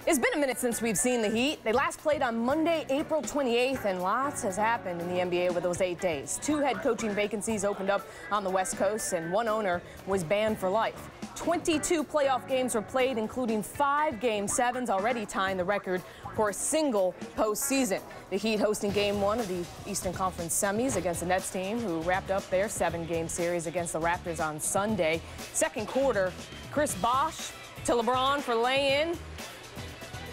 It's been a minute since we've seen the Heat. They last played on Monday, April 28th, and lots has happened in the NBA over those 8 days. 2 head coaching vacancies opened up on the West Coast, and 1 owner was banned for life. 22 playoff games were played, including 5 Game 7s, already tying the record for a single postseason. The Heat hosting Game 1 of the Eastern Conference semis against the Nets team, who wrapped up their 7-game series against the Raptors on Sunday. Second quarter, Chris Bosh to LeBron for lay-in.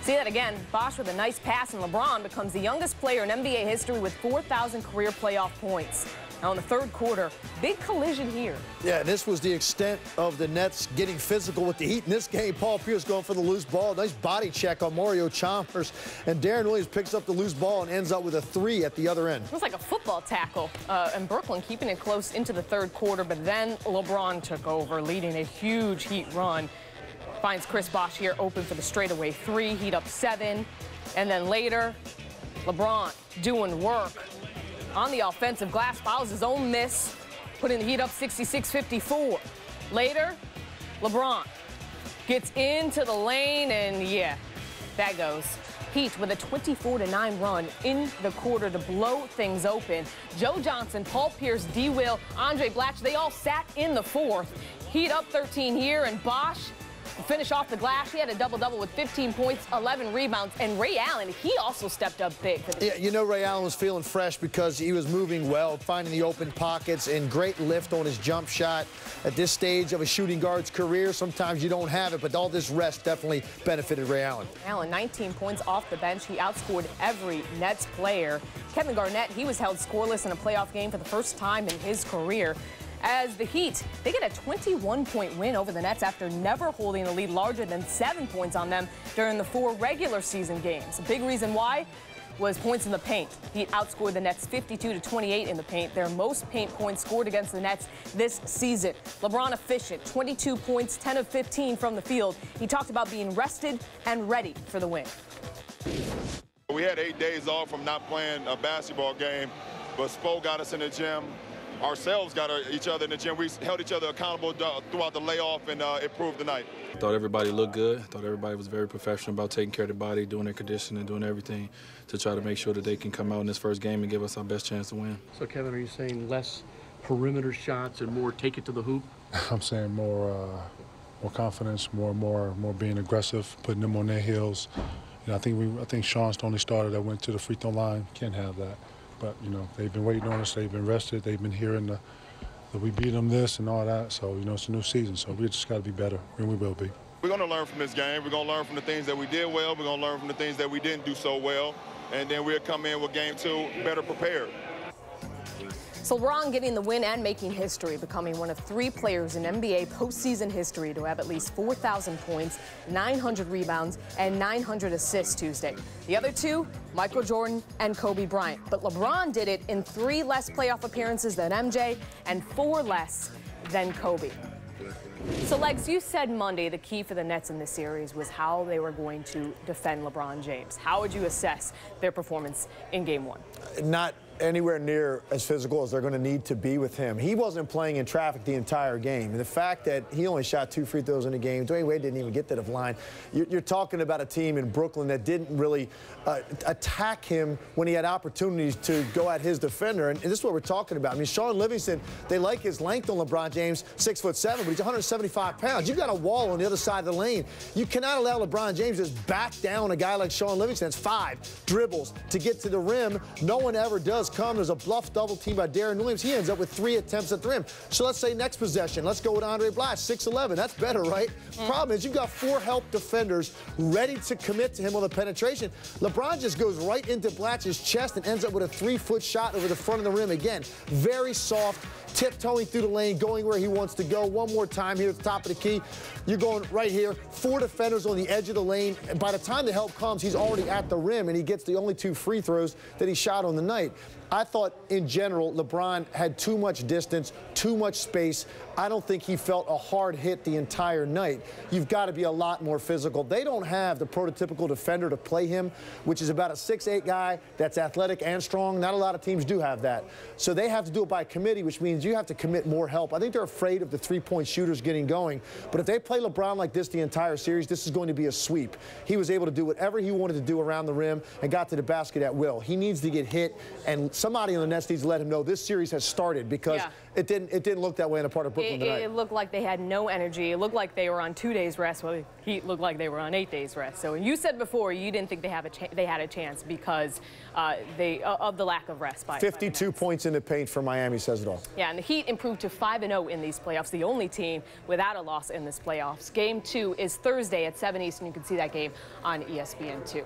See that again. Bosh with a nice pass, and LeBron becomes the youngest player in NBA history with 4,000 career playoff points. Now in the third quarter, big collision here. Yeah, this was the extent of the Nets getting physical with the Heat. In this game, Paul Pierce going for the loose ball. Nice body check on Mario Chalmers. And Darren Williams picks up the loose ball and ends up with a 3 at the other end. It was like a football tackle. And Brooklyn keeping it close into the third quarter, but then LeBron took over, leading a huge Heat run. Finds Chris Bosh here open for the straightaway 3. Heat up 7. And then later, LeBron doing work on the offensive glass, fouls his own miss, putting the Heat up 66-54. Later, LeBron gets into the lane, and yeah, that goes. Heat with a 24-9 run in the quarter to blow things open. Joe Johnson, Paul Pierce, D. Will, Andre Blatch, they all sat in the fourth. Heat up 13 here, and Bosh finish off the glass. He had a double-double with 15 points, 11 rebounds, and Ray Allen, he also stepped up big. Yeah, you know Ray Allen was feeling fresh because he was moving well, finding the open pockets, and great lift on his jump shot. At this stage of a shooting guard's career, sometimes you don't have it, but all this rest definitely benefited Ray Allen. Allen, 19 points off the bench. He outscored every Nets player. Kevin Garnett, he was held scoreless in a playoff game for the first time in his career. As the Heat, they get a 21-point win over the Nets after never holding a lead larger than 7 points on them during the 4 regular season games. A big reason why was points in the paint. Heat outscored the Nets 52-28 in the paint, their most paint points scored against the Nets this season. LeBron efficient, 22 points, 10 of 15 from the field. He talked about being rested and ready for the win. We had 8 days off from not playing a basketball game, but Spo got us in the gym. Ourselves got each other in the gym. We held each other accountable throughout the layoff, and it proved tonight. I thought everybody looked good. I thought everybody was very professional about taking care of their body, doing their conditioning, doing everything to try to make sure that they can come out in this first game and give us our best chance to win. So, Kevin, are you saying less perimeter shots and more take it to the hoop? I'm saying more confidence, more being aggressive, putting them on their heels. You know, I think Sean's the only starter that went to the free throw line. Can't have that. But, you know, they've been waiting on us. They've been rested. They've been hearing that we beat them this and all that. So, you know, it's a new season. So we just got to be better, and we will be. We're going to learn from this game. We're going to learn from the things that we did well. We're going to learn from the things that we didn't do so well. And then we'll come in with Game 2 better prepared. So LeBron getting the win and making history, becoming one of 3 players in NBA postseason history to have at least 4,000 points, 900 rebounds, and 900 assists Tuesday. The other 2, Michael Jordan and Kobe Bryant. But LeBron did it in 3 less playoff appearances than MJ and 4 less than Kobe. So, Legs, you said Monday the key for the Nets in this series was how they were going to defend LeBron James. How would you assess their performance in Game 1? Not anywhere near as physical as they're going to need to be with him. He wasn't playing in traffic the entire game. And the fact that he only shot 2 free throws in the game, Dwayne Wade didn't even get to the line. You're talking about a team in Brooklyn that didn't really attack him when he had opportunities to go at his defender. And this is what we're talking about. I mean, Sean Livingston, they like his length on LeBron James, 6'7", but he's 175 pounds. You've got a wall on the other side of the lane. You cannot allow LeBron James to just back down a guy like Sean Livingston. That's 5 dribbles to get to the rim. No one ever does come. There's a bluff double team by Darren Williams. He ends up with 3 attempts at the rim. So let's say next possession. Let's go with Andre Blatch, 6'11". That's better, right? Problem is you've got 4 help defenders ready to commit to him on the penetration. LeBron just goes right into Blatch's chest and ends up with a 3-foot shot over the front of the rim again. Very soft, tiptoeing through the lane, going where he wants to go. One more time here at the top of the key. You're going right here. 4 defenders on the edge of the lane. And by the time the help comes, he's already at the rim, and he gets the only 2 free throws that he shot on the night. I thought, in general, LeBron had too much distance, too much space. I don't think he felt a hard hit the entire night. You've got to be a lot more physical. They don't have the prototypical defender to play him, which is about a 6'8" guy that's athletic and strong. Not a lot of teams do have that. So they have to do it by committee, which means you have to commit more help. I think they're afraid of the three-point shooters getting going. But if they play LeBron like this the entire series, this is going to be a sweep. He was able to do whatever he wanted to do around the rim and got to the basket at will. He needs to get hit, and somebody on the Nets needs to let him know this series has started, because it didn't look that way in a part of Brooklyn tonight. It looked like they had no energy. It looked like they were on 2 days rest. Well, Heat looked like they were on 8 days rest. So you said before you didn't think they had a chance because of the lack of rest. 52 points in the paint for Miami says it all. Yeah, and the Heat improved to 5-0 in these playoffs, the only team without a loss in this playoffs. Game 2 is Thursday at 7 Eastern. You can see that game on ESPN2.